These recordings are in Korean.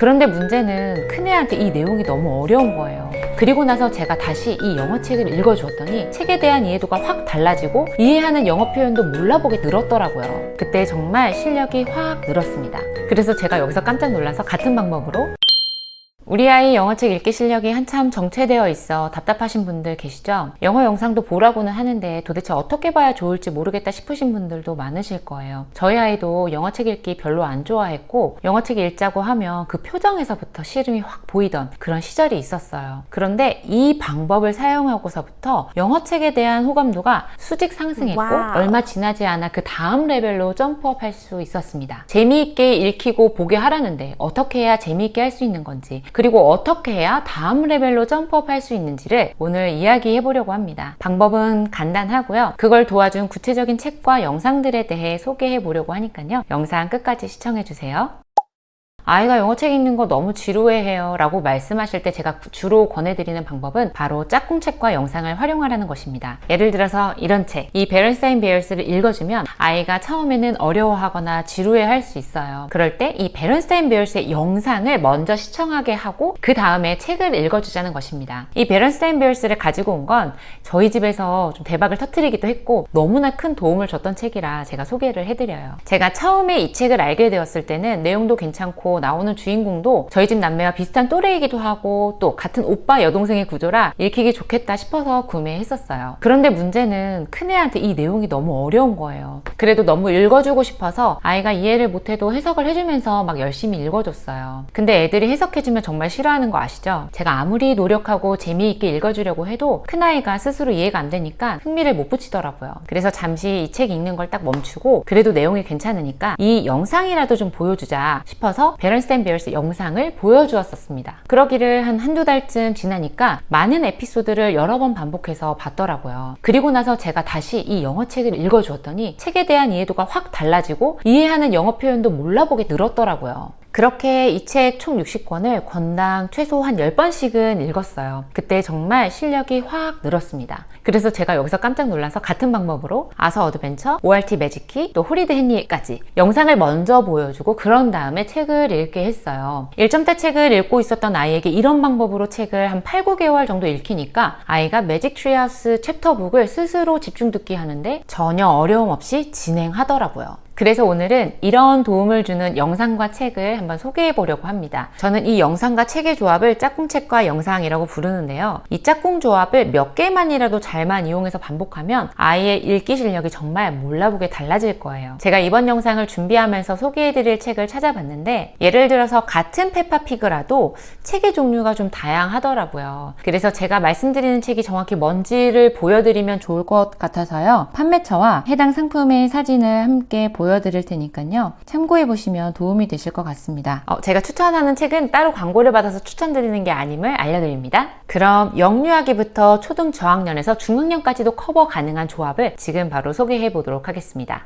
그런데 문제는 큰애한테 이 내용이 너무 어려운 거예요. 그리고 나서 제가 다시 이 영어 책을 읽어주었더니 책에 대한 이해도가 확 달라지고 이해하는 영어 표현도 몰라보게 늘었더라고요. 그때 정말 실력이 확 늘었습니다. 그래서 제가 여기서 깜짝 놀라서 같은 방법으로 우리 아이 영어책 읽기 실력이 한참 정체되어 있어 답답하신 분들 계시죠? 영어 영상도 보라고는 하는데 도대체 어떻게 봐야 좋을지 모르겠다 싶으신 분들도 많으실 거예요. 저희 아이도 영어책 읽기 별로 안 좋아했고 영어책 읽자고 하면 그 표정에서부터 싫음이 확 보이던 그런 시절이 있었어요. 그런데 이 방법을 사용하고서부터 영어책에 대한 호감도가 수직 상승했고 얼마 지나지 않아 그 다음 레벨로 점프업 할 수 있었습니다. 재미있게 읽히고 보게 하라는데 어떻게 해야 재미있게 할 수 있는 건지, 그리고 어떻게 해야 다음 레벨로 점프업 할 수 있는지를 오늘 이야기해 보려고 합니다. 방법은 간단하고요. 그걸 도와준 구체적인 책과 영상들에 대해 소개해 보려고 하니까요. 영상 끝까지 시청해 주세요. 아이가 영어책 읽는 거 너무 지루해해요 라고 말씀하실 때 제가 주로 권해드리는 방법은 바로 짝꿍책과 영상을 활용하라는 것입니다. 예를 들어서 이런 책, 이 베런스타인 베어스를 읽어주면 아이가 처음에는 어려워하거나 지루해할 수 있어요. 그럴 때 이 베런스타인 베어스의 영상을 먼저 시청하게 하고 그 다음에 책을 읽어주자는 것입니다. 이 베런스타인 베어스를 가지고 온 건 저희 집에서 좀 대박을 터뜨리기도 했고 너무나 큰 도움을 줬던 책이라 제가 소개를 해드려요. 제가 처음에 이 책을 알게 되었을 때는 내용도 괜찮고 나오는 주인공도 저희 집 남매와 비슷한 또래이기도 하고 또 같은 오빠 여동생의 구조라 읽히기 좋겠다 싶어서 구매했었어요. 그런데 문제는 큰애한테 이 내용이 너무 어려운 거예요. 그래도 너무 읽어주고 싶어서 아이가 이해를 못해도 해석을 해주면서 막 열심히 읽어줬어요. 근데 애들이 해석해주면 정말 싫어하는 거 아시죠? 제가 아무리 노력하고 재미있게 읽어주려고 해도 큰아이가 스스로 이해가 안 되니까 흥미를 못 붙이더라고요. 그래서 잠시 이 책 읽는 걸 딱 멈추고 그래도 내용이 괜찮으니까 이 영상이라도 좀 보여주자 싶어서 베런스타인 베어스 영상을 보여주었었습니다. 그러기를 한두 달쯤 지나니까 많은 에피소드를 여러 번 반복해서 봤더라고요. 그리고 나서 제가 다시 이 영어 책을 읽어주었더니 책에 대한 이해도가 확 달라지고 이해하는 영어 표현도 몰라보게 늘었더라고요. 그렇게 이 책 총 60권을 권당 최소 한 10번씩은 읽었어요. 그때 정말 실력이 확 늘었습니다. 그래서 제가 여기서 깜짝 놀라서 같은 방법으로 아서 어드벤처, ORT 매직키, 또 홀리드 헨리까지 영상을 먼저 보여주고 그런 다음에 책을 읽게 했어요. 1점대 책을 읽고 있었던 아이에게 이런 방법으로 책을 한 8, 9개월 정도 읽히니까 아이가 매직 트리하우스 챕터북을 스스로 집중 듣기 하는데 전혀 어려움 없이 진행하더라고요. 그래서 오늘은 이런 도움을 주는 영상과 책을 한번 소개해 보려고 합니다. 저는 이 영상과 책의 조합을 짝꿍책과 영상이라고 부르는데요. 이 짝꿍 조합을 몇 개만이라도 잘만 이용해서 반복하면 아이의 읽기 실력이 정말 몰라보게 달라질 거예요. 제가 이번 영상을 준비하면서 소개해 드릴 책을 찾아봤는데 예를 들어서 같은 페파피그라도 책의 종류가 좀 다양하더라고요. 그래서 제가 말씀드리는 책이 정확히 뭔지를 보여드리면 좋을 것 같아서요. 판매처와 해당 상품의 사진을 함께 보여드릴 테니까요. 참고해보시면 도움이 되실 것 같습니다. 제가 추천하는 책은 따로 광고를 받아서 추천드리는 게 아님을 알려드립니다. 그럼 영유아기부터 초등 저학년에서 중학년까지도 커버 가능한 조합을 지금 바로 소개해 보도록 하겠습니다.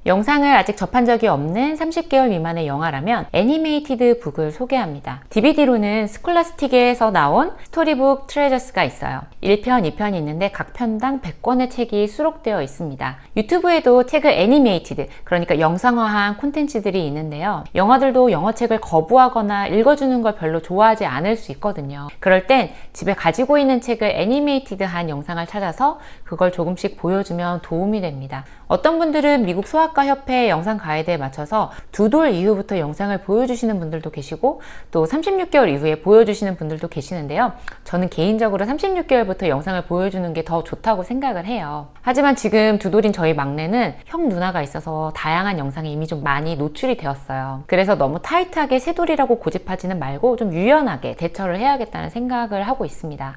영상을 아직 접한 적이 없는 30개월 미만의 영화라면 애니메이티드 북을 소개합니다. DVD로는 스콜라스틱에서 나온 스토리북 트레저스가 있어요. 1편, 2편이 있는데 각 편당 100권의 책이 수록되어 있습니다. 유튜브에도 책을 애니메이티드, 그러니까 영상화한 콘텐츠들이 있는데요. 영화들도 영어책을 거부하거나 읽어주는 걸 별로 좋아하지 않을 수 있거든요. 그럴 땐 집에 가지고 있는 책을 애니메이티드한 영상을 찾아서 그걸 조금씩 보여주면 도움이 됩니다. 어떤 분들은 미국 소아과 협회 영상 가이드에 맞춰서 2돌 이후부터 영상을 보여주시는 분들도 계시고 또 36개월 이후에 보여주시는 분들도 계시는데요. 저는 개인적으로 36개월부터 영상을 보여주는 게 더 좋다고 생각을 해요. 하지만 지금 2돌인 저희 막내는 형 누나가 있어서 다양한 영상에 이미 좀 많이 노출이 되었어요. 그래서 너무 타이트하게 3돌이라고 고집하지는 말고 좀 유연하게 대처를 해야겠다는 생각을 하고 있습니다.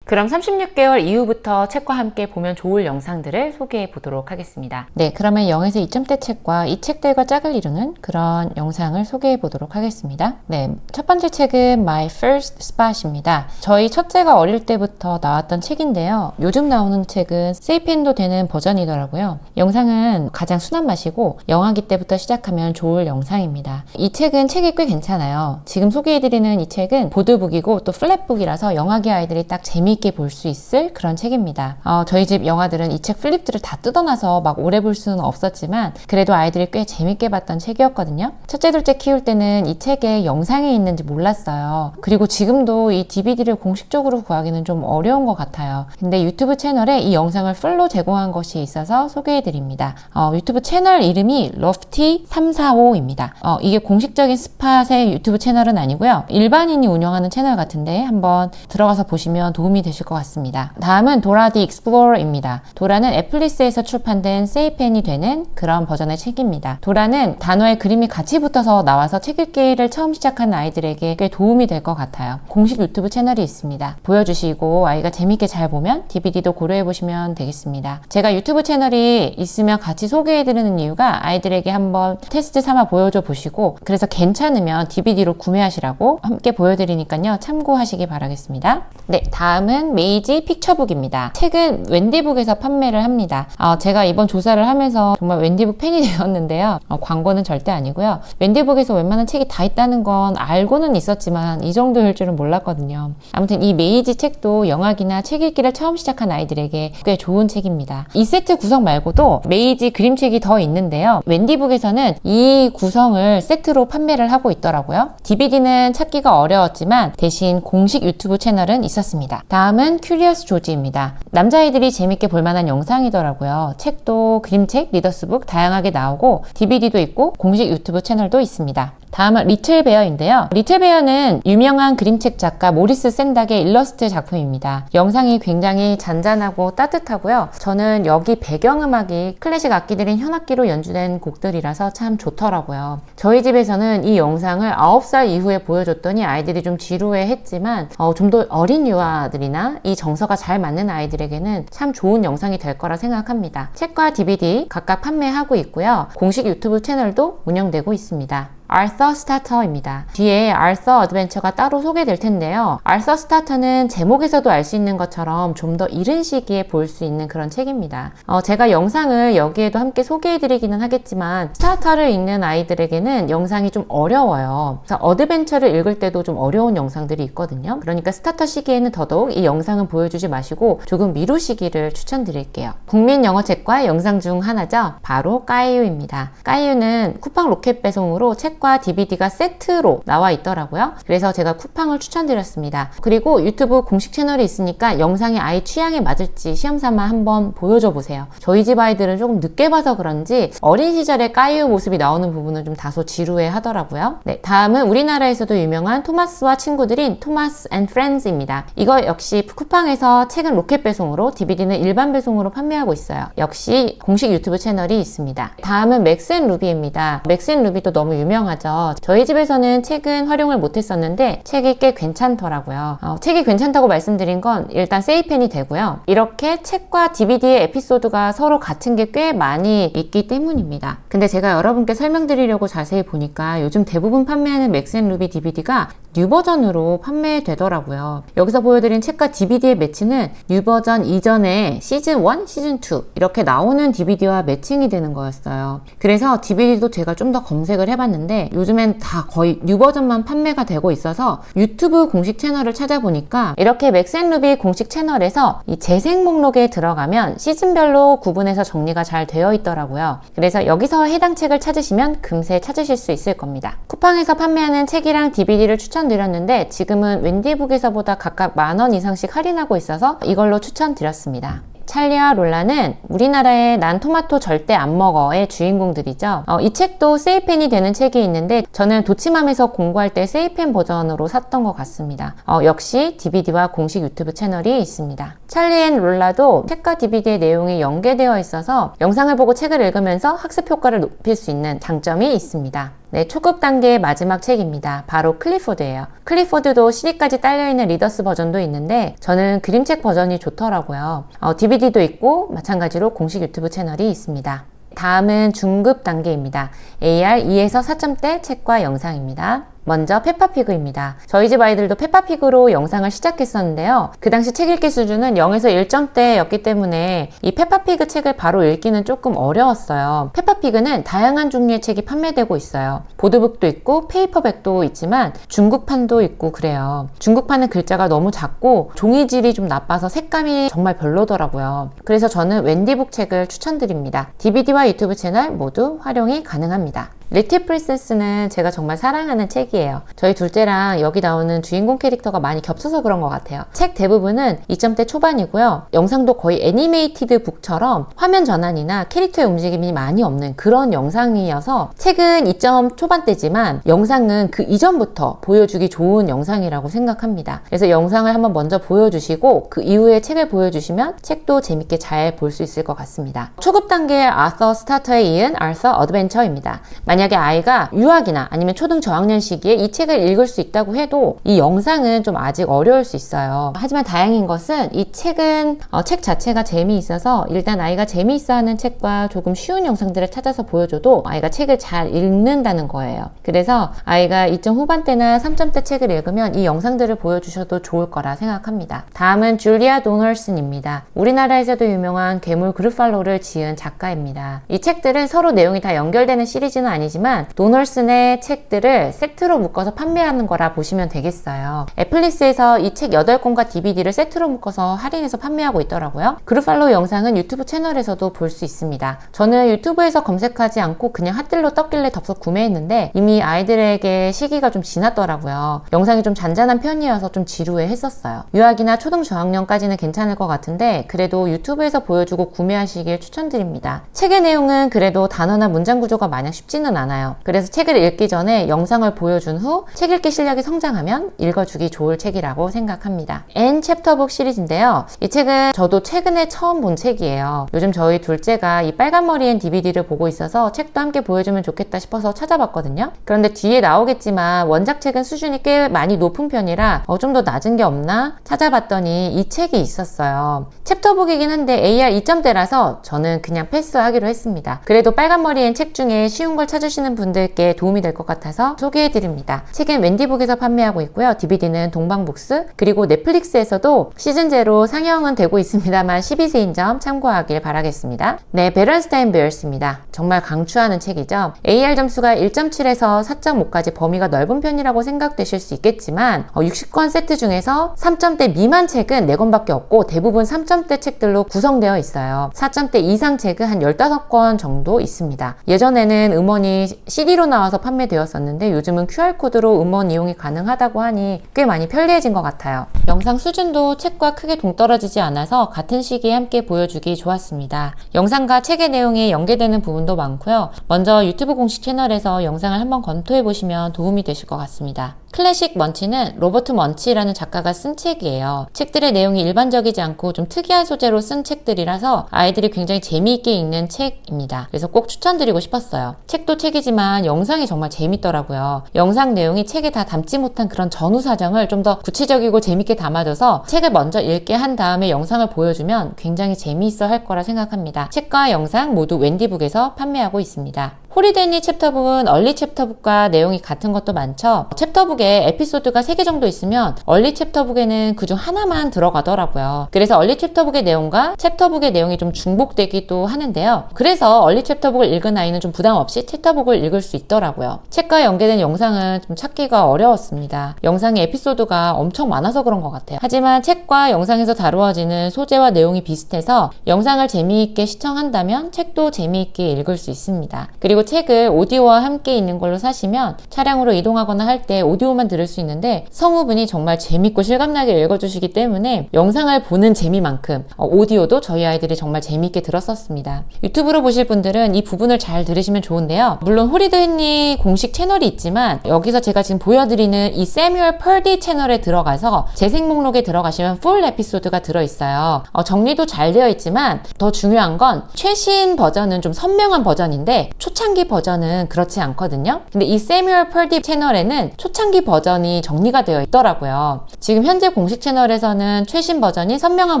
그럼 36개월 이후부터 책과 함께 보면 좋을 영상들을 소개해 보도록 하겠습니다. 네, 그러면 0에서 2점대 책과 이 책들과 짝을 이루는 그런 영상을 소개해 보도록 하겠습니다. 네, 첫 번째 책은 My First Spot입니다. 저희 첫째가 어릴 때부터 나왔던 책인데요. 요즘 나오는 책은 세이펜도 되는 버전이더라고요. 영상은 가장 순한 맛이고 영아기 때부터 시작하면 좋을 영상입니다. 이 책은 책이 꽤 괜찮아요. 지금 소개해드리는 이 책은 보드북이고 또 플랫북이라서 영아기 아이들이 딱 재미있게 재미있게 볼 수 있을 그런 책입니다. 저희 집 영화들은 이 책 플립들을 다 뜯어놔서 막 오래 볼 수는 없었지만 그래도 아이들이 꽤 재밌게 봤던 책이었거든요. 첫째, 둘째 키울 때는 이 책에 영상이 있는지 몰랐어요. 그리고 지금도 이 DVD를 공식적으로 구하기는 좀 어려운 것 같아요. 근데 유튜브 채널에 이 영상을 풀로 제공한 것이 있어서 소개해드립니다. 유튜브 채널 이름이 러프티345입니다. 이게 공식적인 스팟의 유튜브 채널은 아니고요. 일반인이 운영하는 채널 같은데 한번 들어가서 보시면 도움이 되실 것 같습니다. 다음은 도라 디 익스플로러입니다. 도라는 애플리스에서 출판된 세이펜이 되는 그런 버전의 책입니다. 도라는 단어에 그림이 같이 붙어서 나와서 책 읽기를 처음 시작하는 아이들에게 꽤 도움이 될 것 같아요. 공식 유튜브 채널이 있습니다. 보여주시고 아이가 재밌게 잘 보면 DVD도 고려해보시면 되겠습니다. 제가 유튜브 채널이 있으면 같이 소개해드리는 이유가 아이들에게 한번 테스트 삼아 보여줘 보시고 그래서 괜찮으면 DVD로 구매하시라고 함께 보여드리니까요. 참고하시기 바라겠습니다. 네, 다음은 메이지 픽처북입니다. 책은 웬디북에서 판매를 합니다. 제가 이번 조사를 하면서 정말 웬디북 팬이 되었는데요. 광고는 절대 아니고요. 웬디북에서 웬만한 책이 다 있다는 건 알고는 있었지만 이 정도일 줄은 몰랐거든요. 아무튼 이 메이지 책도 영화기나 책 읽기를 처음 시작한 아이들에게 꽤 좋은 책입니다. 이 세트 구성 말고도 메이지 그림책이 더 있는데요. 웬디북에서는 이 구성을 세트로 판매를 하고 있더라고요. DVD는 찾기가 어려웠지만 대신 공식 유튜브 채널은 있었습니다. 다음은 큐리어스 조지입니다. 남자아이들이 재밌게 볼만한 영상이더라고요. 책도 그림책, 리더스북 다양하게 나오고 DVD도 있고 공식 유튜브 채널도 있습니다. 다음은 리틀 베어인데요. 리틀 베어는 유명한 그림책 작가 모리스 샌닥의 일러스트 작품입니다. 영상이 굉장히 잔잔하고 따뜻하고요. 저는 여기 배경음악이 클래식 악기들인 현악기로 연주된 곡들이라서 참 좋더라고요. 저희 집에서는 이 영상을 9살 이후에 보여줬더니 아이들이 좀 지루해했지만 좀 더 어린 유아들이나 이 정서가 잘 맞는 아이들에게는 참 좋은 영상이 될 거라 생각합니다. 책과 DVD 각각 판매하고 있고요. 공식 유튜브 채널도 운영되고 있습니다. 아서 스타터입니다. 뒤에 아서 어드벤처가 따로 소개될 텐데요. 아서 스타터는 제목에서도 알 수 있는 것처럼 좀 더 이른 시기에 볼 수 있는 그런 책입니다. 제가 영상을 여기에도 함께 소개해드리기는 하겠지만 스타터를 읽는 아이들에게는 영상이 좀 어려워요. 그래서 어드벤처를 읽을 때도 좀 어려운 영상들이 있거든요. 그러니까 스타터 시기에는 더더욱 이 영상은 보여주지 마시고 조금 미루시기를 추천드릴게요. 국민 영어책과 영상 중 하나죠. 바로 까이유입니다. 까이유는 쿠팡 로켓 배송으로 책과 DVD가 세트로 나와 있더라고요. 그래서 제가 쿠팡을 추천드렸습니다. 그리고 유튜브 공식 채널이 있으니까 영상이 아이 취향에 맞을지 시험삼아 한번 보여줘 보세요. 저희 집 아이들은 조금 늦게 봐서 그런지 어린 시절에 까이유 모습이 나오는 부분은 좀 다소 지루해 하더라고요. 네, 다음은 우리나라에서도 유명한 토마스와 친구들인 토마스 앤 프렌즈입니다. 이거 역시 쿠팡에서 책은 로켓 배송으로 DVD는 일반 배송으로 판매하고 있어요. 역시 공식 유튜브 채널이 있습니다. 다음은 맥스 앤 루비입니다. 맥스 앤 루비도 너무 유명하죠. 저희 집에서는 책은 활용을 못했었는데 책이 꽤 괜찮더라고요. 책이 괜찮다고 말씀드린 건 일단 세이펜이 되고요. 이렇게 책과 DVD의 에피소드가 서로 같은 게 꽤 많이 있기 때문입니다. 근데 제가 여러분께 설명드리려고 자세히 보니까 요즘 대부분 판매하는 맥스 앤 루비 DVD가 뉴 버전으로 판매되더라고요. 여기서 보여드린 책과 DVD의 매치는 뉴 버전 이전에 시즌 1, 시즌 2 이렇게 나오는 DVD와 매칭이 되는 거였어요. 그래서 DVD도 제가 좀 더 검색을 해봤는데 요즘엔 다 거의 뉴 버전만 판매가 되고 있어서 유튜브 공식 채널을 찾아보니까 이렇게 맥스 앤 루비 공식 채널에서 이 재생 목록에 들어가면 시즌별로 구분해서 정리가 잘 되어 있더라고요. 그래서 여기서 해당 책을 찾으시면 금세 찾으실 수 있을 겁니다. 쿠팡에서 판매하는 책이랑 DVD를 추천드렸는데 지금은 웬디북에서보다 각각 10,000원 이상씩 할인하고 있어서 이걸로 추천드렸습니다. 찰리와 롤라는 우리나라의 난 토마토 절대 안 먹어의 주인공들이죠. 이 책도 세이펜이 되는 책이 있는데 저는 도치맘에서 공부할 때 세이펜 버전으로 샀던 것 같습니다. 역시 DVD와 공식 유튜브 채널이 있습니다. 찰리 앤 롤라도 책과 DVD의 내용이 연계되어 있어서 영상을 보고 책을 읽으면서 학습 효과를 높일 수 있는 장점이 있습니다. 네, 초급 단계의 마지막 책입니다. 바로 클리포드예요. 클리포드도 CD까지 딸려있는 리더스 버전도 있는데 저는 그림책 버전이 좋더라고요. DVD도 있고 마찬가지로 공식 유튜브 채널이 있습니다. 다음은 중급 단계입니다. AR 2에서 4점대 책과 영상입니다. 먼저 페파피그입니다. 저희 집 아이들도 페파피그로 영상을 시작했었는데요. 그 당시 책 읽기 수준은 0에서 1점대였기 때문에 이 페파피그 책을 바로 읽기는 조금 어려웠어요. 페파피그는 다양한 종류의 책이 판매되고 있어요. 보드북도 있고 페이퍼백도 있지만 중국판도 있고 그래요. 중국판은 글자가 너무 작고 종이질이 좀 나빠서 색감이 정말 별로더라고요. 그래서 저는 웬디북 책을 추천드립니다. DVD와 유튜브 채널 모두 활용이 가능합니다. 리틀 프린세스는 제가 정말 사랑하는 책이에요. 저희 둘째랑 여기 나오는 주인공 캐릭터가 많이 겹쳐서 그런 것 같아요. 책 대부분은 2점대 초반이고요. 영상도 거의 애니메이티드 북처럼 화면 전환이나 캐릭터의 움직임이 많이 없는 그런 영상이어서 책은 2점 초반대지만 영상은 그 이전부터 보여주기 좋은 영상이라고 생각합니다. 그래서 영상을 한번 먼저 보여주시고 그 이후에 책을 보여주시면 책도 재밌게 잘 볼 수 있을 것 같습니다. 초급 단계의 아서 스타터에 이은 아서 어드벤처입니다. 만약에 아이가 유아기나 아니면 초등 저학년 시기에 이 책을 읽을 수 있다고 해도 이 영상은 좀 아직 어려울 수 있어요. 하지만 다행인 것은 이 책은 책 자체가 재미있어서 일단 아이가 재미있어하는 책과 조금 쉬운 영상들을 찾아서 보여줘도 아이가 책을 잘 읽는다는 거예요. 그래서 아이가 2점 후반대나 3점대 책을 읽으면 이 영상들을 보여주셔도 좋을 거라 생각합니다. 다음은 줄리아 도널슨입니다. 우리나라에서도 유명한 괴물 그루팔로를 지은 작가입니다. 이 책들은 서로 내용이 다 연결되는 시리즈는 아니지만 도널슨의 책들을 세트로 묶어서 판매하는 거라 보시면 되겠어요. 애플리스에서 이 책 8권과 DVD를 세트로 묶어서 할인해서 판매하고 있더라고요. 그루팔로 영상은 유튜브 채널에서도 볼 수 있습니다. 저는 유튜브에서 검색하지 않고 그냥 핫딜로 떴길래 덥석 구매했는데 이미 아이들에게 시기가 좀 지났더라고요. 영상이 좀 잔잔한 편이어서 좀 지루해 했었어요. 유아기나 초등 저학년까지는 괜찮을 것 같은데 그래도 유튜브에서 보여주고 구매하시길 추천드립니다. 책의 내용은 그래도 단어나 문장 구조가 마냥 쉽지는 않아요. 그래서 책을 읽기 전에 영상을 보여준 후 책 읽기 실력이 성장하면 읽어주기 좋을 책이라고 생각합니다. N 챕터북 시리즈인데요. 이 책은 저도 최근에 처음 본 책이에요. 요즘 저희 둘째가 이 빨간 머리엔 DVD를 보고 있어서 책도 함께 보여주면 좋겠다 싶어서 찾아봤거든요. 그런데 뒤에 나오겠지만 원작 책은 수준이 꽤 많이 높은 편이라 좀 더 낮은 게 없나 찾아봤더니 이 책이 있었어요. 챕터북이긴 한데 AR 2점대라서 저는 그냥 패스하기로 했습니다. 그래도 빨간 머리엔 책 중에 쉬운 걸 찾으시는 분들께 도움이 될 것 같아서 소개해드립니다. 책은 웬디북에서 판매하고 있고요. DVD는 동방북스 그리고 넷플릭스에서도 시즌 제로 상영은 되고 있습니다만 12세인 점 참고하길 바라겠습니다. 네, 베런스타인 베어스입니다. 정말 강추하는 책이죠. AR 점수가 1.7에서 4.5까지 범위가 넓은 편이라고 생각되실 수 있겠지만 60권 세트 중에서 3점대 미만 책은 4권밖에 없고 대부분 3점대 책들로 구성되어 있어요. 4점대 이상 책은 한 15권 정도 있습니다. 예전에는 음원이 CD로 나와서 판매되었었는데 요즘은 QR코드로 음원 이용이 가능하다고 하니 꽤 많이 편리해진 것 같아요. 영상 수준도 책과 크게 동떨어지지 않아서 같은 시기에 함께 보여주기 좋았습니다. 영상과 책의 내용이 연계되는 부분도 많고요. 먼저 유튜브 공식 채널에서 영상을 한번 검토해보시면 도움이 되실 것 같습니다. 클래식 먼치는 로버트 먼치라는 작가가 쓴 책이에요. 책들의 내용이 일반적이지 않고 좀 특이한 소재로 쓴 책들이라서 아이들이 굉장히 재미있게 읽는 책입니다. 그래서 꼭 추천드리고 싶었어요. 책도 책이지만 영상이 정말 재밌더라고요. 영상 내용이 책에 다 담지 못한 그런 전후 사정을 좀 더 구체적이고 재밌게 담아줘서 책을 먼저 읽게 한 다음에 영상을 보여주면 굉장히 재미있어 할 거라 생각합니다. 책과 영상 모두 웬디북에서 판매하고 있습니다. 홀리데니 챕터북은 얼리 챕터북과 내용이 같은 것도 많죠. 챕터북에 에피소드가 3개 정도 있으면 얼리 챕터북에는 그중 하나만 들어가더라고요. 그래서 얼리 챕터북의 내용과 챕터북의 내용이 좀 중복되기도 하는데요. 그래서 얼리 챕터북을 읽은 아이는 좀 부담 없이 챕터북을 읽을 수 있더라고요. 책과 연계된 영상은 좀 찾기가 어려웠습니다. 영상의 에피소드가 엄청 많아서 그런 것 같아요. 하지만 책과 영상에서 다루어지는 소재와 내용이 비슷해서 영상을 재미있게 시청한다면 책도 재미있게 읽을 수 있습니다. 그리고 책을 오디오와 함께 있는 걸로 사시면 차량으로 이동하거나 할 때 오디오만 들을 수 있는데 성우분이 정말 재밌고 실감나게 읽어주시기 때문에 영상을 보는 재미만큼 오디오도 저희 아이들이 정말 재미있게 들었었습니다. 유튜브로 보실 분들은 이 부분을 잘 들으시면 좋은데요. 물론 홀리드 헨리 공식 채널이 있지만 여기서 제가 지금 보여드리는 이 세뮤얼 펄디 채널에 들어가서 재생 목록에 들어가시면 풀 에피소드가 들어있어요. 정리도 잘 되어 있지만 더 중요한 건 최신 버전은 좀 선명한 버전인데 초창기 초창기 버전은 그렇지 않거든요. 근데 이 세뮤얼 펄딥 채널에는 초창기 버전이 정리가 되어 있더라고요. 지금 현재 공식 채널에서는 최신 버전이 선명한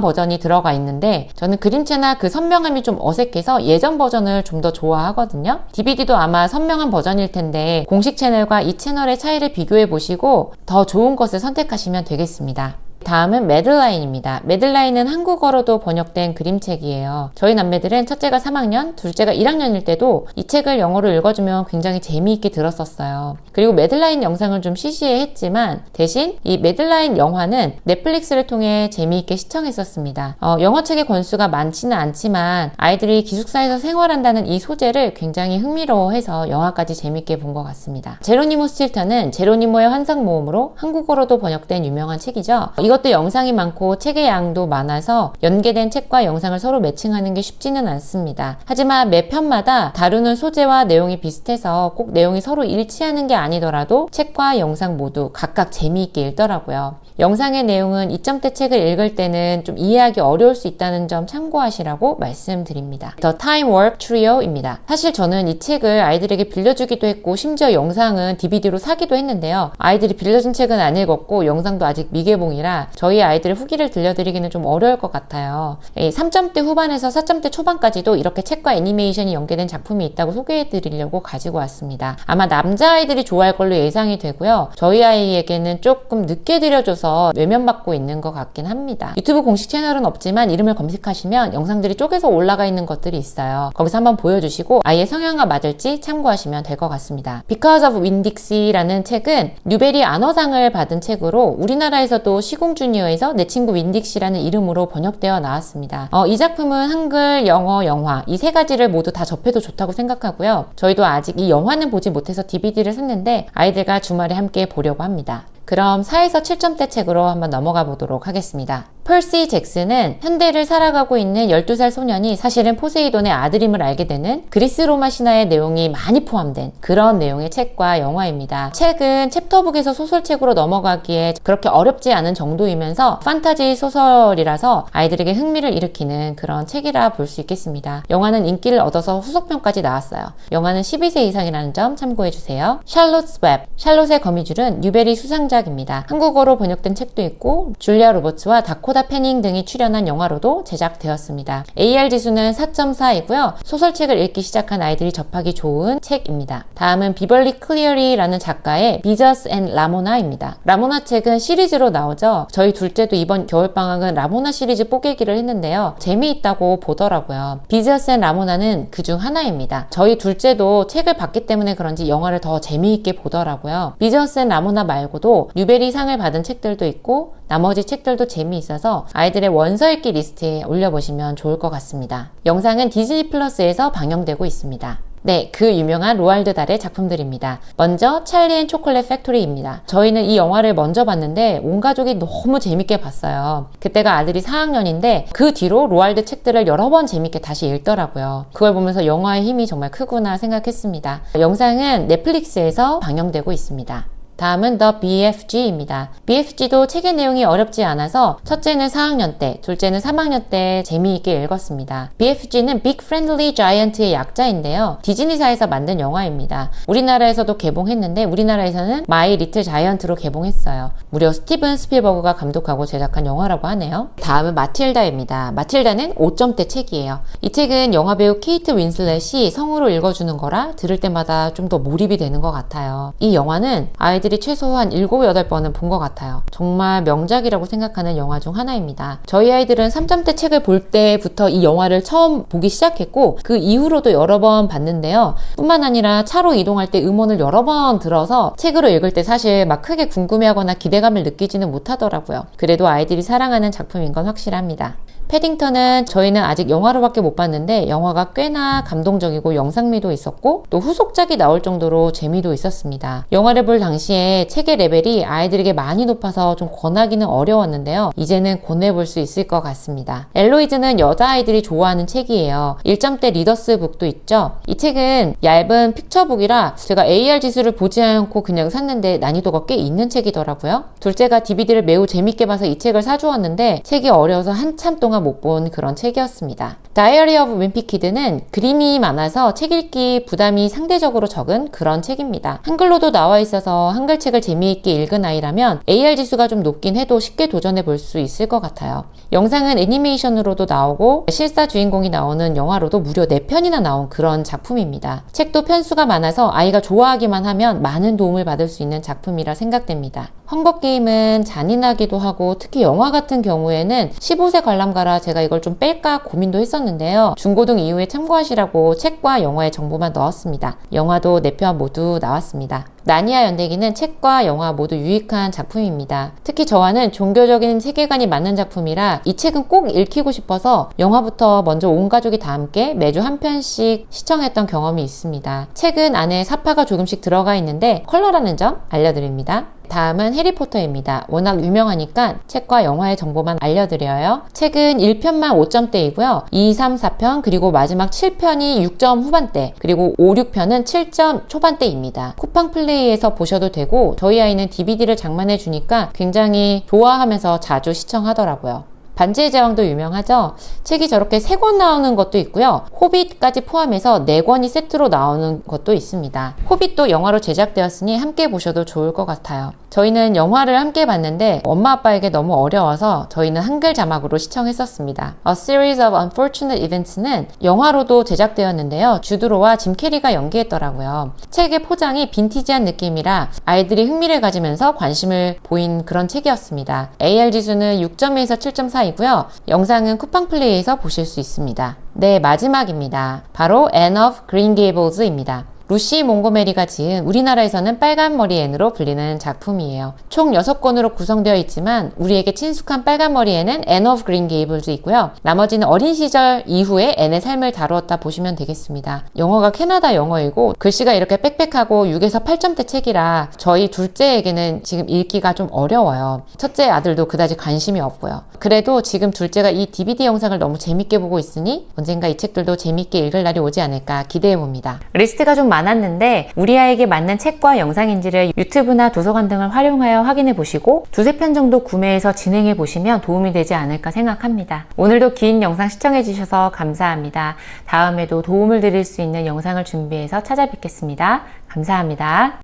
버전이 들어가 있는데 저는 그림체나 그 선명함이 좀 어색해서 예전 버전을 좀 더 좋아하거든요. DVD도 아마 선명한 버전일 텐데 공식 채널과 이 채널의 차이를 비교해 보시고 더 좋은 것을 선택하시면 되겠습니다. 다음은 매들라인입니다. 매들라인은 한국어로도 번역된 그림책이에요. 저희 남매들은 첫째가 3학년, 둘째가 1학년일 때도 이 책을 영어로 읽어주면 굉장히 재미있게 들었었어요. 그리고 매들라인 영상을 좀 시시해했지만 대신 이 매들라인 영화는 넷플릭스를 통해 재미있게 시청했었습니다. 영어책의 권수가 많지는 않지만 아이들이 기숙사에서 생활한다는 이 소재를 굉장히 흥미로워해서 영화까지 재미있게 본 것 같습니다. 제로니모 스틸턴은 제로니모의 환상 모험으로 한국어로도 번역된 유명한 책이죠. 이것도 영상이 많고 책의 양도 많아서 연계된 책과 영상을 서로 매칭하는 게 쉽지는 않습니다. 하지만 매 편마다 다루는 소재와 내용이 비슷해서 꼭 내용이 서로 일치하는 게 아니더라도 책과 영상 모두 각각 재미있게 읽더라고요. 영상의 내용은 2점대 책을 읽을 때는 좀 이해하기 어려울 수 있다는 점 참고하시라고 말씀드립니다. The Time Warp Trio입니다. 사실 저는 이 책을 아이들에게 빌려주기도 했고 심지어 영상은 DVD로 사기도 했는데요. 아이들이 빌려준 책은 안 읽었고 영상도 아직 미개봉이라 저희 아이들의 후기를 들려드리기는 좀 어려울 것 같아요. 3점대 후반에서 4점대 초반까지도 이렇게 책과 애니메이션이 연계된 작품이 있다고 소개해드리려고 가지고 왔습니다. 아마 남자아이들이 좋아할 걸로 예상이 되고요. 저희 아이에게는 조금 늦게 들여줘서 외면받고 있는 것 같긴 합니다. 유튜브 공식 채널은 없지만 이름을 검색하시면 영상들이 쪼개서 올라가 있는 것들이 있어요. 거기서 한번 보여주시고 아이의 성향과 맞을지 참고하시면 될 것 같습니다. Because of 윈딕시라는 책은 뉴베리 안어상을 받은 책으로 우리나라에서도 시공주니어에서 내 친구 윈딕시라는 이름으로 번역되어 나왔습니다. 이 작품은 한글, 영어, 영화 이 세 가지를 모두 다 접해도 좋다고 생각하고요. 저희도 아직 이 영화는 보지 못해서 DVD를 샀는데 아이들과 주말에 함께 보려고 합니다. 그럼 4에서 7점대 책으로 한번 넘어가 보도록 하겠습니다. 퍼시 잭슨은 현대를 살아가고 있는 12살 소년이 사실은 포세이돈의 아들임을 알게 되는 그리스 로마 신화의 내용이 많이 포함된 그런 내용의 책과 영화입니다. 책은 챕터북에서 소설책으로 넘어가기에 그렇게 어렵지 않은 정도이면서 판타지 소설이라서 아이들에게 흥미를 일으키는 그런 책이라 볼 수 있겠습니다. 영화는 인기를 얻어서 후속편까지 나왔어요. 영화는 12세 이상이라는 점 참고해주세요. 샬롯's 웹, 샬롯의 거미줄은 뉴베리 수상작입니다. 한국어로 번역된 책도 있고 줄리아 로버츠와 다코다 패닝 등이 출연한 영화로도 제작되었습니다. AR 지수는 4.4이고요. 소설책을 읽기 시작한 아이들이 접하기 좋은 책입니다. 다음은 비벌리 클리어리라는 작가의 비저스 앤 라모나입니다. 라모나 책은 시리즈로 나오죠. 저희 둘째도 이번 겨울방학은 라모나 시리즈 뽀개기를 했는데요. 재미있다고 보더라고요. 비저스 앤 라모나는 그중 하나입니다. 저희 둘째도 책을 봤기 때문에 그런지 영화를 더 재미있게 보더라고요. 비저스 앤 라모나 말고도 뉴베리 상을 받은 책들도 있고 나머지 책들도 재미있어서 아이들의 원서 읽기 리스트에 올려보시면 좋을 것 같습니다. 영상은 디즈니 플러스에서 방영되고 있습니다. 네, 그 유명한 로알드 달의 작품들입니다. 먼저 찰리 앤 초콜릿 팩토리입니다. 저희는 이 영화를 먼저 봤는데 온 가족이 너무 재밌게 봤어요. 그때가 아들이 4학년인데 그 뒤로 로알드 책들을 여러 번 재밌게 다시 읽더라고요. 그걸 보면서 영화의 힘이 정말 크구나 생각했습니다. 영상은 넷플릭스에서 방영되고 있습니다. 다음은 The BFG입니다. BFG도 책의 내용이 어렵지 않아서 첫째는 4학년 때, 둘째는 3학년 때 재미있게 읽었습니다. BFG는 Big Friendly Giant의 약자인데요. 디즈니사에서 만든 영화입니다. 우리나라에서도 개봉했는데 우리나라에서는 My Little Giant로 개봉했어요. 무려 스티븐 스필버그가 감독하고 제작한 영화라고 하네요. 다음은 마틸다입니다. 마틸다는 5점대 책이에요. 이 책은 영화배우 케이트 윈슬렛이 성우로 읽어주는 거라 들을 때마다 좀 더 몰입이 되는 것 같아요. 이 영화는 아이들이 최소한 7, 8번은 본 것 같아요. 정말 명작이라고 생각하는 영화 중 하나입니다. 저희 아이들은 3점대 책을 볼 때부터 이 영화를 처음 보기 시작했고 그 이후로도 여러 번 봤는데요. 뿐만 아니라 차로 이동할 때 음원을 여러 번 들어서 책으로 읽을 때 사실 막 크게 궁금해하거나 기대감을 느끼지는 못하더라고요. 그래도 아이들이 사랑하는 작품인 건 확실합니다. 패딩턴은 저희는 아직 영화로밖에 못 봤는데 영화가 꽤나 감동적이고 영상미도 있었고 또 후속작이 나올 정도로 재미도 있었습니다. 영화를 볼 당시에 책의 레벨이 아이들에게 많이 높아서 좀 권하기는 어려웠는데요. 이제는 권해볼 수 있을 것 같습니다. 엘로이즈는 여자아이들이 좋아하는 책이에요. 1점대 리더스 북도 있죠. 이 책은 얇은 픽처북이라 제가 AR 지수를 보지 않고 그냥 샀는데 난이도가 꽤 있는 책이더라고요. 둘째가 DVD를 매우 재밌게 봐서 이 책을 사주었는데 책이 어려워서 한참 동안 동안 못 본 그런 책이었습니다. Diary of Wimpy Kid는 그림이 많아서 책 읽기 부담이 상대적으로 적은 그런 책입니다. 한글로도 나와 있어서 한글책을 재미있게 읽은 아이라면 AR 지수가 좀 높긴 해도 쉽게 도전해 볼 수 있을 것 같아요. 영상은 애니메이션으로도 나오고 실사 주인공이 나오는 영화로도 무려 4편이나 나온 그런 작품입니다. 책도 편수가 많아서 아이가 좋아하기만 하면 많은 도움을 받을 수 있는 작품이라 생각됩니다. 헝거게임은 잔인하기도 하고 특히 영화 같은 경우에는 15세 관람가라 제가 이걸 좀 뺄까 고민도 했었는데요. 중고등 이후에 참고하시라고 책과 영화의 정보만 넣었습니다. 영화도 4편 모두 나왔습니다. 나니아 연대기는 책과 영화 모두 유익한 작품입니다. 특히 저와는 종교적인 세계관이 맞는 작품이라 이 책은 꼭 읽히고 싶어서 영화부터 먼저 온 가족이 다 함께 매주 한 편씩 시청했던 경험이 있습니다. 책은 안에 사파가 조금씩 들어가 있는데 컬러라는 점 알려드립니다. 다음은 해리포터입니다. 워낙 유명하니까 책과 영화의 정보만 알려드려요. 책은 1편만 5점대이고요. 2, 3, 4편 그리고 마지막 7편이 6점 후반대 그리고 5, 6편은 7점 초반대입니다. 쿠팡 플레이에서 보셔도 되고 저희 아이는 DVD를 장만해 주니까 굉장히 좋아하면서 자주 시청하더라고요. 반지의 제왕도 유명하죠? 책이 저렇게 3권 나오는 것도 있고요. 호빗까지 포함해서 4권이 세트로 나오는 것도 있습니다. 호빗도 영화로 제작되었으니 함께 보셔도 좋을 것 같아요. 저희는 영화를 함께 봤는데 엄마 아빠에게 너무 어려워서 저희는 한글 자막으로 시청했었습니다. A Series of Unfortunate Events는 영화로도 제작되었는데요. 주드로와 짐 캐리가 연기했더라고요. 책의 포장이 빈티지한 느낌이라 아이들이 흥미를 가지면서 관심을 보인 그런 책이었습니다. AR 지수는 6점에서 7점 사이고요. 영상은 쿠팡 플레이에서 보실 수 있습니다. 네, 마지막입니다. 바로 Anne of Green Gables입니다. 루시 몽고메리가 지은 우리나라에서는 빨간 머리 앤으로 불리는 작품이에요. 총 6권으로 구성되어 있지만 우리에게 친숙한 빨간 머리 앤은 Anne of Green Gables도 있고요. 나머지는 어린 시절 이후에 앤의 삶을 다루었다 보시면 되겠습니다. 영어가 캐나다 영어이고 글씨가 이렇게 빽빽하고 6에서 8점대 책이라 저희 둘째에게는 지금 읽기가 좀 어려워요. 첫째 아들도 그다지 관심이 없고요. 그래도 지금 둘째가 이 DVD 영상을 너무 재밌게 보고 있으니 언젠가 이 책들도 재밌게 읽을 날이 오지 않을까 기대해봅니다. 리스트가 좀 많았는데 우리 아이에게 맞는 책과 영상인지를 유튜브나 도서관 등을 활용하여 확인해 보시고 2-3편 정도 구매해서 진행해 보시면 도움이 되지 않을까 생각합니다. 오늘도 긴 영상 시청해 주셔서 감사합니다. 다음에도 도움을 드릴 수 있는 영상을 준비해서 찾아뵙겠습니다. 감사합니다.